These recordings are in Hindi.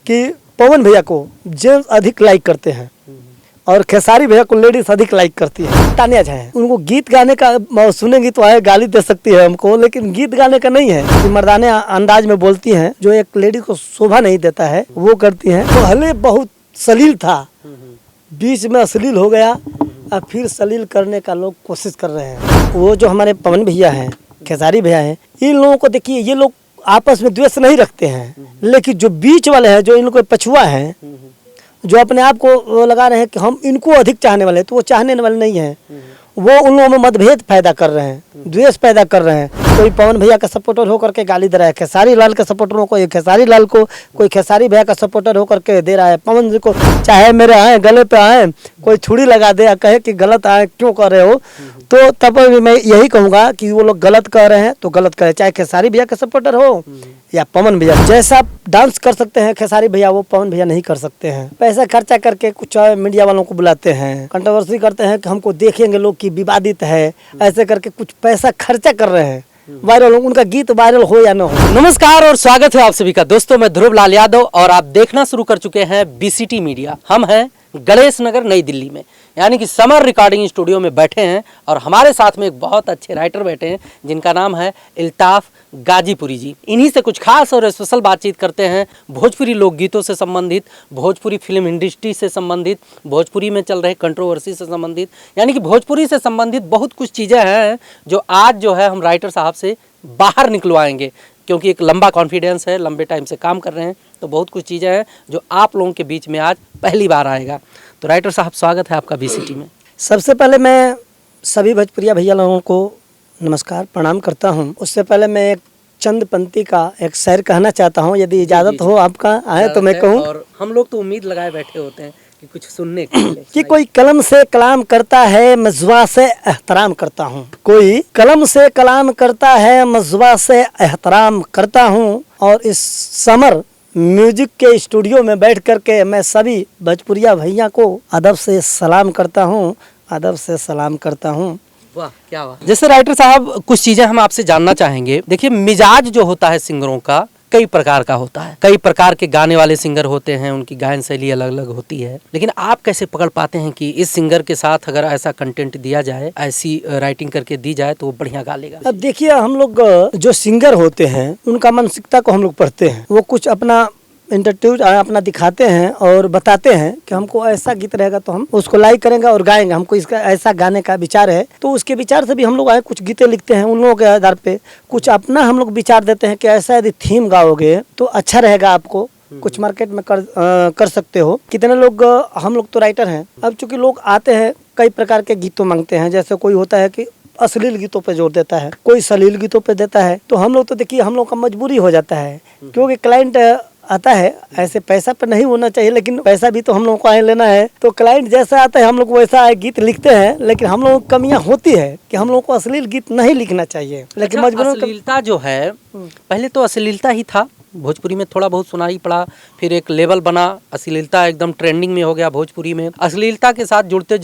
कि पवन भैया को जेंट्स अधिक लाइक करते हैं और खेसारी भैया को लेडीज अधिक लाइक करती है। तानिया झा है, उनको गीत गाने का सुनेंगी तो आए गाली दे सकती है हमको, लेकिन गीत गाने का नहीं है कि मर्दाने अंदाज में बोलती हैं, जो एक लेडीज को शोभा नहीं देता है वो करती हैं। पहले बहुत सलील था, बीच में अश्लील हो गया, अब फिर सलील करने का लोग कोशिश कर रहे हैं। वो जो हमारे पवन भैया हैं, खेसारी भैया हैं, इन लोगों को देखिए, ये लोग आपस में द्वेष नहीं रखते हैं, लेकिन जो बीच वाले हैं, जो इनको पछुआ हैं, जो अपने आप को लगा रहे हैं कि हम इनको अधिक चाहने वाले हैं, तो वो चाहने वाले नहीं हैं, वो उन लोगों में मतभेद पैदा कर रहे हैं, द्वेष पैदा कर रहे हैं। कोई पवन भैया का सपोर्टर होकर के गाली दे रहा है खेसारी लाल के सपोर्टरों को, खेसारी लाल को कोई खेसारी भैया का सपोर्टर होकर के दे रहा है पवन जी को, चाहे मेरे आए गले पे आए कोई छुरी लगा दे, कहे कि गलत आए क्यों कर रहे हो, तो तब मैं यही कहूँगा कि वो लोग गलत कर रहे हैं तो गलत करें, चाहे खेसारी भैया के सपोर्टर हो या पवन भैया। जैसा डांस कर सकते हैं खेसारी भैया, वो पवन भैया नहीं कर सकते हैं। पैसा खर्चा करके कुछ मीडिया वालों को बुलाते हैं, कंट्रोवर्सी करते हैं कि हमको देखेंगे लोग कि विवादित है, ऐसे करके कुछ पैसा खर्चा कर रहे हैं, वायरल हो, उनका गीत वायरल हो या न हो। नमस्कार और स्वागत है आप सभी का दोस्तों, मैं ध्रुव लाल यादव और आप देखना शुरू कर चुके हैं बीसीटी मीडिया। हम हैं गणेश नगर नई दिल्ली में, यानी कि समर रिकॉर्डिंग स्टूडियो में बैठे हैं और हमारे साथ में एक बहुत अच्छे राइटर बैठे हैं जिनका नाम है इल्ताफ गाजीपुरी जी। इन्हीं से कुछ खास और स्पेशल बातचीत करते हैं भोजपुरी लोकगीतों से संबंधित, भोजपुरी फिल्म इंडस्ट्री से संबंधित, भोजपुरी में चल रहे कंट्रोवर्सी से संबंधित, यानी कि भोजपुरी से संबंधित बहुत कुछ चीज़ें हैं जो आज जो है हम राइटर साहब से बाहर निकलवाएंगे, क्योंकि एक लंबा कॉन्फिडेंस है, लंबे टाइम से काम कर रहे हैं, तो बहुत कुछ चीज़ें हैं जो आप लोगों के बीच में आज पहली बार आएगा। तो राइटर साहब स्वागत है आपका बीसीटी में। सबसे पहले मैं सभी भोजपुरिया भैया लोगों को नमस्कार प्रणाम करता हूं। उससे पहले मैं एक चंद पंक्ति का एक शेर कहना चाहता हूं, यदि इजाज़त हो आपका आए तो मैं कहूं। और हम लोग तो उम्मीद लगाए बैठे होते हैं कि कुछ सुनने के लिए कि कोई कलम से कलाम करता है, मज़वा से एहतराम करता हूँ। कोई कलम से कलाम करता है, मज़वा से एहतराम करता हूँ। और इस समर म्यूजिक के स्टूडियो में बैठ करके मैं सभी भोजपुरिया भैया को अदब से सलाम करता हूँ, अदब से सलाम करता हूँ। वाह क्या बात। जैसे राइटर साहब कुछ चीजें हम आपसे जानना चाहेंगे। देखिए, मिजाज जो होता है सिंगरों का कई प्रकार का होता है, कई प्रकार के गाने वाले सिंगर होते हैं, उनकी गायन शैली अलग अलग होती है, लेकिन आप कैसे पकड़ पाते हैं कि इस सिंगर के साथ अगर ऐसा कंटेंट दिया जाए, ऐसी राइटिंग करके दी जाए तो वो बढ़िया गा लेगा? अब देखिए, हम लोग जो सिंगर होते हैं उनका मानसिकता को हम लोग पढ़ते हैं, वो कुछ अपना इंटरव्यू अपना दिखाते हैं और बताते हैं कि हमको ऐसा गीत रहेगा तो हम उसको लाइक करेंगे और गाएंगे, हमको इसका ऐसा गाने का विचार है, तो उसके विचार से भी हम लोग आए कुछ गीतें लिखते हैं। उन लोगों के आधार पे कुछ अपना हम लोग विचार देते हैं कि ऐसा यदि थीम गाओगे तो अच्छा रहेगा, आपको कुछ मार्केट में कर सकते हो। कितने लोग, हम लोग तो राइटर हैं, अब चूंकि लोग आते हैं कई प्रकार के गीतों मांगते हैं, जैसे कोई होता है कि अश्लील गीतों पे जोर देता है, कोई सलील गीतों पे देता है, तो हम लोग तो देखिए हम लोग का मजबूरी हो जाता है, क्योंकि क्लाइंट आता है, ऐसे पैसा पर नहीं होना चाहिए, लेकिन पैसा भी तो हम लोगों को आए लेना है, तो क्लाइंट जैसा आता है हम लोग वैसा गीत लिखते हैं। लेकिन हम लोगों को कमियां होती है कि हम लोगों को अश्लील गीत नहीं लिखना चाहिए, लेकिन मजबूरन अश्लीलता जो है, पहले तो अश्लीलता ही था, भोजपुरी में थोड़ा बहुत सुनाई पड़ा, फिर एक लेवल बना, अश्लीलता एकदम ट्रेंडिंग में हो गया भोजपुरी में। अश्लीलता के साथ जुड़ते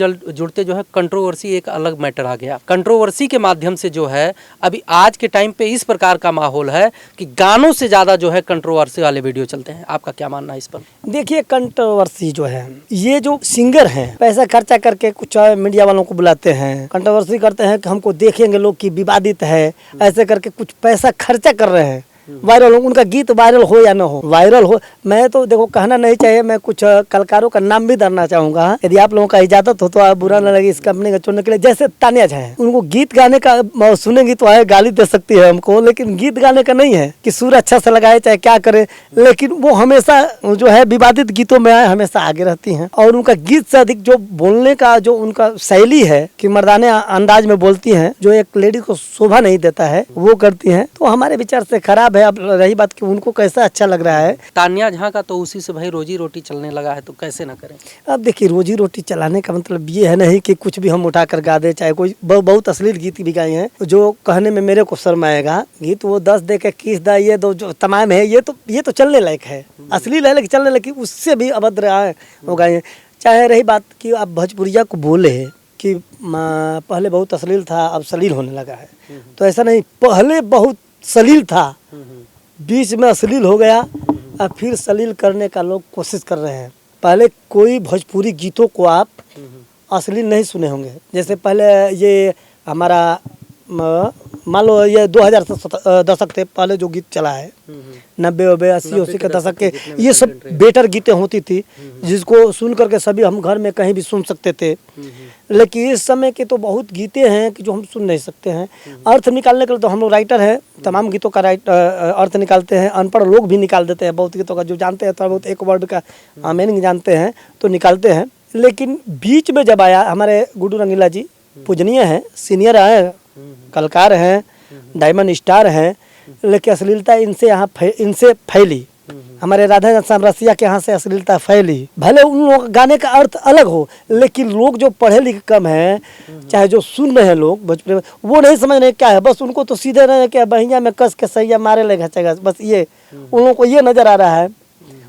जो है कंट्रोवर्सी एक अलग मैटर आ गया। कंट्रोवर्सी के माध्यम से जो है अभी आज के टाइम पे इस प्रकार का माहौल है कि गानों से ज्यादा जो है कंट्रोवर्सी वाले वीडियो चलते हैं। आपका क्या मानना है इस पर? देखिए, कंट्रोवर्सी जो है, ये जो सिंगर हैं पैसा खर्चा करके कुछ मीडिया वालों को बुलाते हैं, कंट्रोवर्सी करते हैं कि हमको देखेंगे लोग कि विवादित है, ऐसे करके कुछ पैसा खर्चा कर रहे हैं, वायरल हो, उनका गीत वायरल हो या न हो, वायरल हो। मैं तो देखो कहना नहीं चाहिए, मैं कुछ कलाकारों का नाम भी धरना चाहूंगा, यदि आप लोगों का इजाजत हो तो आप बुरा न लगे इस कंपनी का चुनने के लिए। जैसे तानिया झा है, उनको गीत गाने का सुनेंगी तो आए गाली दे सकती है हमको, लेकिन गीत गाने का नहीं है कि सुर अच्छा से लगाए चाहे क्या करे, लेकिन वो हमेशा जो है विवादित गीतों में आए हमेशा आगे रहती हैं। और उनका गीत से अधिक जो बोलने का जो उनका शैली है कि मर्दाने अंदाज में बोलती हैं, जो एक लेडी को शोभा नहीं देता है वो करती हैं, तो हमारे विचार से खराब है। अब रही बात कि उनको कैसा अच्छा लग रहा है, तानिया झा का तो उसी से भाई रोजी रोटी चलने लगा है, तो कैसे ना करें? अब देखिए, रोजी रोटी चलाने का मतलब ये है नहीं कि कुछ भी हम उठा कर गा दे, चाहे कोई बहुत अश्लील गीत भी गाए हैं जो कहने में मेरे को शर्म आएगा। गीत वो 10 दे के किस दा, ये दो जो तमाम है, ये तो चलने लायक है, अश्लील है लेकिन चलने लायक, उससे भी अभद्र आए वो गाए हैं। चाहे रही बात कि आप भोजपुरिया को बोले कि पहले बहुत अश्लील था अब सलील होने लगा है, तो ऐसा नहीं, पहले बहुत सलील था, बीच में अश्लील हो गया और फिर सलील करने का लोग कोशिश कर रहे हैं। पहले कोई भोजपुरी गीतों को आप अश्लील नहीं सुने होंगे। जैसे पहले ये हमारा मान लो ये 2000 दशक थे पहले जो गीत चला है, 90 80 के दशक के, ये सब बेटर गीतें होती थी जिसको सुन करके सभी हम घर में कहीं भी सुन सकते थे। लेकिन इस समय के तो बहुत गीतें हैं कि जो हम सुन नहीं सकते हैं। अर्थ निकालने के लिए तो हम लोग राइटर हैं, तमाम गीतों का अर्थ निकालते हैं। अनपढ़ लोग भी निकाल देते हैं बहुत गीतों का, जो जानते हैं थोड़ा बहुत एक वर्ड का मीनिंग जानते हैं तो निकालते हैं। लेकिन बीच में जब आया हमारे गुड्डू रंगीला जी, पूजनीय हैं, सीनियर हैं, कलाकार हैं, डायमंड स्टार हैं, लेकिन अश्लीलता इनसे फैली। हमारे राधा श्याम रसिया के यहाँ से अश्लीलता फैली। भले उन लोग गाने का अर्थ अलग हो, लेकिन लोग जो पढ़े लिखे कम हैं, चाहे जो सुन रहे हैं लोग भोजपुरी में, वो नहीं समझ रहे क्या है। बस उनको तो सीधे रहे क्या बहिया में कस के सैया मारे ले घचेगा, बस ये उन लोगों को ये नजर आ रहा है।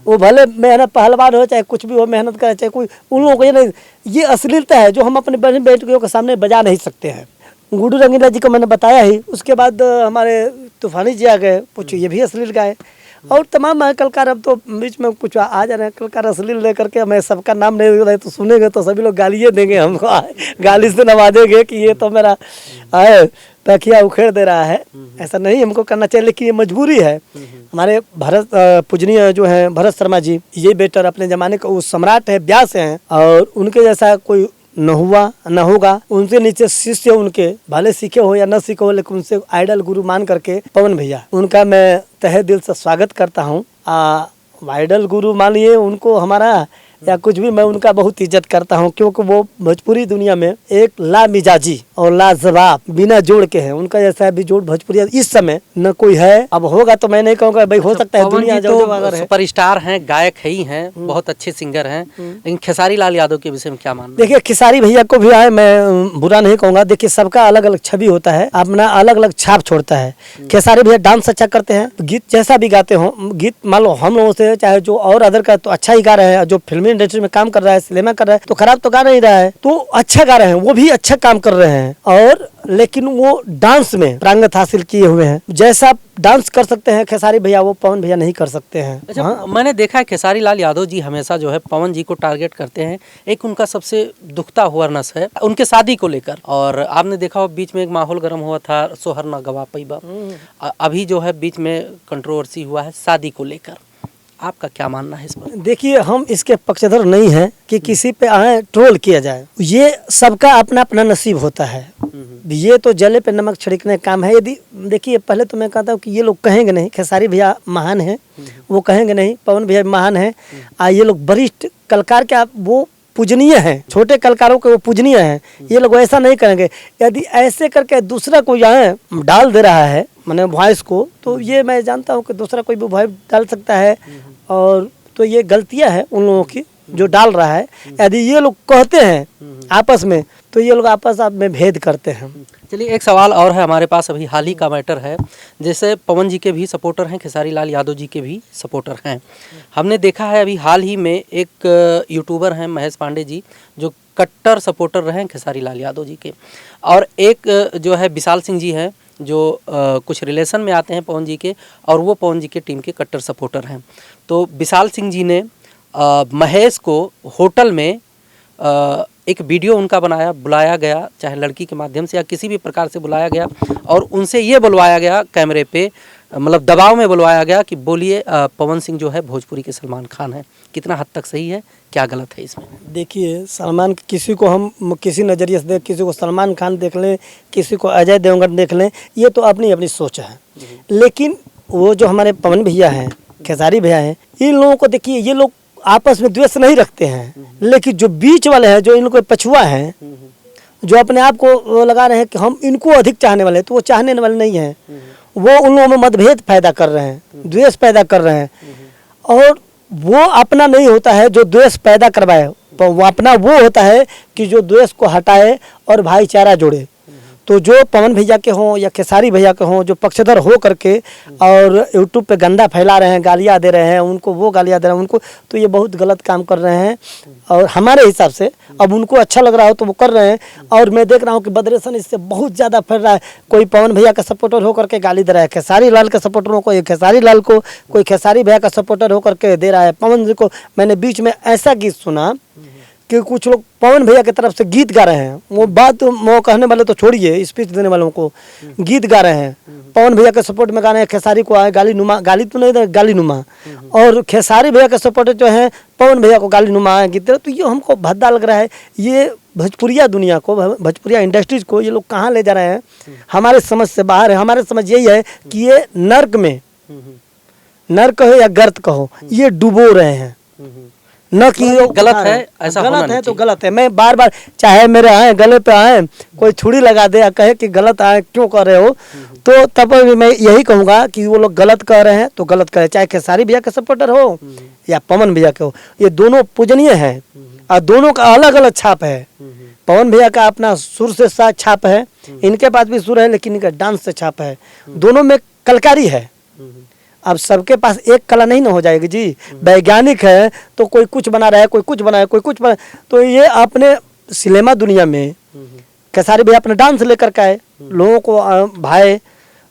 वो भले मेहनत पहलवान हो चाहे कुछ भी हो, मेहनत करे चाहे कोई, उन लोगों को ये नहीं, ये अश्लीलता है जो हम अपने बहन बेटियों के सामने बजा नहीं सकते हैं। गुड्डू रंगीला जी को मैंने बताया ही। उसके बाद हमारे तूफानी जी आ गए, पूछो ये भी अश्लील गाए। और तमाम कलाकार अब तो बीच में कुछ आ जा रहे हैं कलाकार अश्लील लेकर के। मैं सबका नाम नहीं रहे तो सुनेंगे तो सभी लोग गालियाँ देंगे हमको, गाली से नवाजेंगे कि ये तो मेरा तकिया उखेड़ दे रहा है। ऐसा नहीं हमको करना चाहिए, लेकिन ये मजबूरी है। हमारे भरत पूजनीय जो हैं भरत शर्मा जी, ये बेटर अपने ज़माने का वो सम्राट है, व्यास हैं, और उनके जैसा कोई न हुआ न होगा। उनसे नीचे शिष्य उनके, भले सीखे हो या न सीखे हो, लेकिन उनसे आइडल गुरु मान करके पवन भैया, उनका मैं तहे दिल से स्वागत करता हूँ। आइडल गुरु मानिए उनको हमारा या कुछ भी, मैं उनका बहुत इज्जत करता हूँ, क्योंकि वो भोजपुरी दुनिया में एक लामिजाजी और लाजवाब बिना जोड़ के हैं। उनका जैसा भी जोड़ भोजपुरी इस समय न कोई है। अब होगा तो मैं नहीं कहूँगा भाई, हो सकता है दुनिया तो सुपरस्टार हैं, गायक है ही हैं, बहुत अच्छे सिंगर हैं, लेकिन खेसारी लाल यादव के विषय में क्या मानना? देखिए खेसारी भैया को भी आए, मैं बुरा नहीं कहूँगा। देखिए सबका अलग अलग छवि होता है, अपना अलग अलग छाप छोड़ता है। खेसारी भैया डांस अच्छा करते हैं, गीत जैसा भी गाते हो, गीत मान लो हम लोगों से चाहे जो और अदर का तो अच्छा ही गा रहे हैं। जो फिल्मी इंडस्ट्री में काम कर रहा है, सिनेमा कर रहा है, तो खराब तो गा नहीं रहा है, तो अच्छा गा रहे हैं, वो भी अच्छा काम कर रहे हैं। और लेकिन वो डांस में प्रांगत हासिल किए हुए हैं। जैसा डांस कर सकते हैं खेसारी भैया, वो पवन भैया नहीं कर सकते हैं। अच्छा, मैंने देखा है खेसारी लाल यादव जी हमेशा जो है पवन जी को टारगेट करते हैं। एक उनका सबसे दुखता हुआ नस है उनके शादी को लेकर, और आपने देखा हो बीच में एक माहौल गर्म हुआ था, सोहर ना गवा पैबा। अभी जो है बीच में कंट्रोवर्सी हुआ है शादी को लेकर, आपका क्या मानना है इस पर? देखिए हम इसके पक्षधर नहीं हैं कि किसी पे आए ट्रोल किया जाए। ये सबका अपना अपना नसीब होता है। ये तो जले पे नमक छिड़कने का काम है। यदि देखिए पहले तो मैं कहता हूँ कि ये लोग कहेंगे नहीं खेसारी भैया महान हैं, वो कहेंगे नहीं पवन भैया महान हैं। ये लोग वरिष्ठ कलाकार क्या वो पूजनीय हैं, छोटे कलाकारों के वो पूजनीय हैं। ये लोग ऐसा नहीं करेंगे। यदि ऐसे करके दूसरा कोई यहाँ डाल दे रहा है मैंने वॉइस को, तो ये मैं जानता हूँ कि दूसरा कोई भी वॉइस डाल सकता है, और तो ये गलतियाँ हैं उन लोगों की जो डाल रहा है। यदि ये लोग कहते हैं आपस में, तो ये लोग आपस में भेद करते हैं। चलिए एक सवाल और है हमारे पास, अभी हाल ही का मैटर है। जैसे पवन जी के भी सपोर्टर हैं, खेसारी लाल यादव जी के भी सपोर्टर हैं। हमने देखा है अभी हाल ही में एक यूट्यूबर हैं महेश पांडे जी, जो कट्टर सपोर्टर रहे हैं खेसारी लाल यादव जी के, और एक जो है विशाल सिंह जी हैं जो कुछ रिलेशन में आते हैं पवन जी के, और वो पवन जी के टीम के कट्टर सपोर्टर हैं। तो विशाल सिंह जी ने महेश को होटल में एक वीडियो उनका बुलाया गया, चाहे लड़की के माध्यम से या किसी भी प्रकार से बुलाया गया, और उनसे ये बुलवाया गया कैमरे पे, मतलब दबाव में बुलवाया गया कि बोलिए पवन सिंह जो है भोजपुरी के सलमान खान है। कितना हद तक सही है, क्या गलत है इसमें? देखिए सलमान, किसी को हम किसी नज़रिए से देख, किसी को सलमान खान देख लें, किसी को अजय देवगन देख लें, ये तो अपनी अपनी सोच है। लेकिन वो जो हमारे पवन भैया हैं, खेसारी भैया हैं, इन लोगों को देखिए, ये लोग आपस में द्वेष नहीं रखते हैं। लेकिन जो बीच वाले हैं, जो इन लोग पछुआ हैं, जो अपने आप को लगा रहे हैं कि हम इनको अधिक चाहने वाले हैं, तो वो चाहने वाले नहीं हैं। वो उन लोगों में मतभेद पैदा कर रहे हैं, द्वेष पैदा कर रहे हैं, और वो अपना नहीं होता है जो द्वेष पैदा करवाए। तो वो अपना वो होता है कि जो द्वेष को हटाए और भाईचारा जोड़े। तो जो पवन भैया के हों या खेसारी भैया के हों, जो पक्षधर हो करके और यूट्यूब पे गंदा फैला रहे हैं, गालियाँ दे रहे हैं उनको, वो गालियाँ दे रहे हैं उनको, तो ये बहुत गलत काम कर रहे हैं। और हमारे हिसाब से अब उनको अच्छा लग रहा हो तो वो कर रहे हैं। और मैं देख रहा हूँ कि बदरेशन इससे बहुत ज़्यादा फैल रहा है। कोई पवन भैया का सपोर्टर हो करके गाली दे रहा है खेसारी लाल के सपोर्टरों को, ये खेसारी लाल को, कोई खेसारी भैया का सपोर्टर हो करके दे रहा है पवन जी को। मैंने बीच में ऐसा गीत सुना कि कुछ लोग पवन भैया की तरफ से गीत गा रहे हैं, वो बात वो कहने वाले तो छोड़िए, स्पीच देने वालों को गीत गा रहे हैं, पवन भैया के सपोर्ट में गा रहे हैं, खेसारी को आए गाली नुमा, गाली तो नहीं गाली नुमा, और खेसारी भैया के सपोर्टर जो हैं पवन भैया को गाली नुमा गीत। तो ये हमको भद्दा लग रहा है। ये भोजपुरिया दुनिया को, भोजपुरिया इंडस्ट्रीज को ये लोग कहाँ ले जा रहे हैं, हमारे समझ से बाहर है। हमारे समझ यही है कि ये नर्क में, नर्क कहो या गर्त कहो, ये डुबो रहे हैं। न कि गलत है, ऐसा गलत है तो गलत है। मैं बार बार चाहे मेरे आए गले पे आए, कोई छुरी लगा दे या कहे कि गलत आए क्यों कर रहे हो, तो तब मैं यही कहूँगा कि वो लोग गलत कर रहे हैं तो गलत करें, चाहे खेसारी भैया के सपोर्टर हो या पवन भैया के हो, ये दोनों पूजनीय हैं और दोनों का अलग अलग छाप है। पवन भैया का अपना सुर से साथ छाप है, इनके पास भी सुर है लेकिन इनका डांस से छाप है, दोनों में कलकारी है। अब सबके पास एक कला नहीं ना हो जाएगी जी। वैज्ञानिक है तो कोई कुछ बना रहा है, कोई कुछ बना है, कोई कुछ बना, तो ये अपने सिनेमा दुनिया में खेसारी भैया अपना डांस लेकर के आए, लोगों को भाई।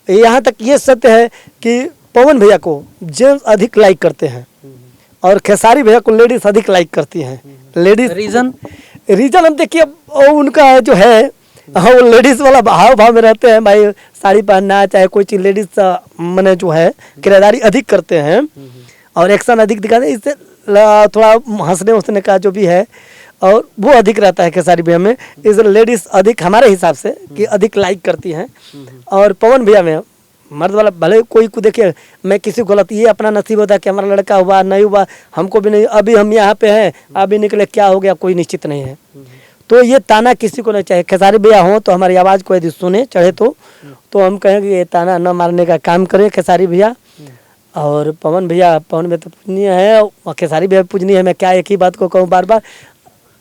यहाँ तक ये सत्य है कि पवन भैया को जेंट्स अधिक लाइक करते हैं और खेसारी भैया को लेडीज अधिक लाइक करती हैं। लेडीज रीजन हम देखिए उनका जो है, हाँ वो लेडीज़ वाला भाव भाव में रहते हैं भाई, साड़ी पहनना चाहे कोई चीज़, लेडीज़ मैंने जो है किरदारी अधिक करते हैं और एक्शन अधिक दिखाते हैं, इससे थोड़ा हंसने वसने का जो भी है और वो अधिक रहता है खेसारी भैया में। इसलिए लेडीज़ अधिक हमारे हिसाब से कि अधिक लाइक करती हैं। और पवन भैया में मर्द वाला भले कोई को देखिए, मैं किसी को गलत, ये अपना नसीब होता है कि हमारा लड़का हुआ नहीं हुआ, हमको भी नहीं, अभी हम यहाँ पे हैं, अभी निकले क्या हो गया कोई निश्चित नहीं है। तो ये ताना किसी को नहीं चाहिए। खेसारी भैया हो तो हमारी आवाज़ को यदि सुने चढ़े तो हम कहेंगे ये ताना न मारने का काम करें खेसारी भैया। और पवन भैया तो पूजनीय है और खेसारी भैया पूजनीय है। मैं क्या एक ही बात को कहूँ बार बार।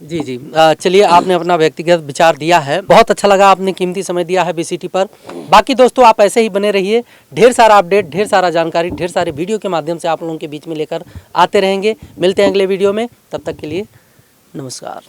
जी जी, चलिए आपने अपना व्यक्तिगत विचार दिया है, बहुत अच्छा लगा, आपने कीमती समय दिया है बीसीटी पर। बाकी दोस्तों आप ऐसे ही बने रहिए, ढेर सारा अपडेट, ढेर सारा जानकारी, ढेर सारे वीडियो के माध्यम से आप लोगों के बीच में लेकर आते रहेंगे। मिलते हैं अगले वीडियो में, तब तक के लिए नमस्कार।